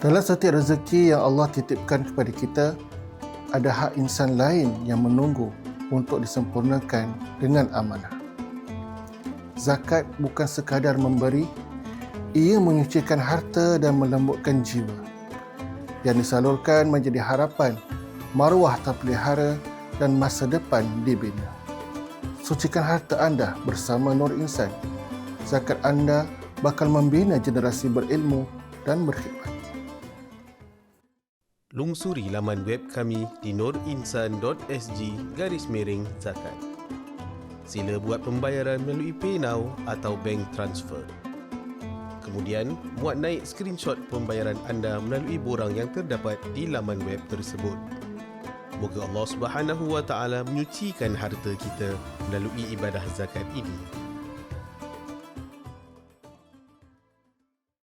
Dalam setiap rezeki yang Allah titipkan kepada kita, ada hak insan lain yang menunggu untuk disempurnakan dengan amanah. Zakat bukan sekadar memberi, ia menyucikan harta dan melembutkan jiwa. Yang disalurkan menjadi harapan, maruah terpelihara dan masa depan dibina. Sucikan harta anda bersama Nur Insan. Zakat anda bakal membina generasi berilmu dan berkhidmat. Lungsuri laman web kami di nurinsan.sg/zakat. Sila buat pembayaran melalui PayNow atau bank transfer. Kemudian, muat naik screenshot pembayaran anda melalui borang yang terdapat di laman web tersebut. Moga Allah Subhanahu Wa Taala menyucikan harta kita melalui ibadah zakat ini.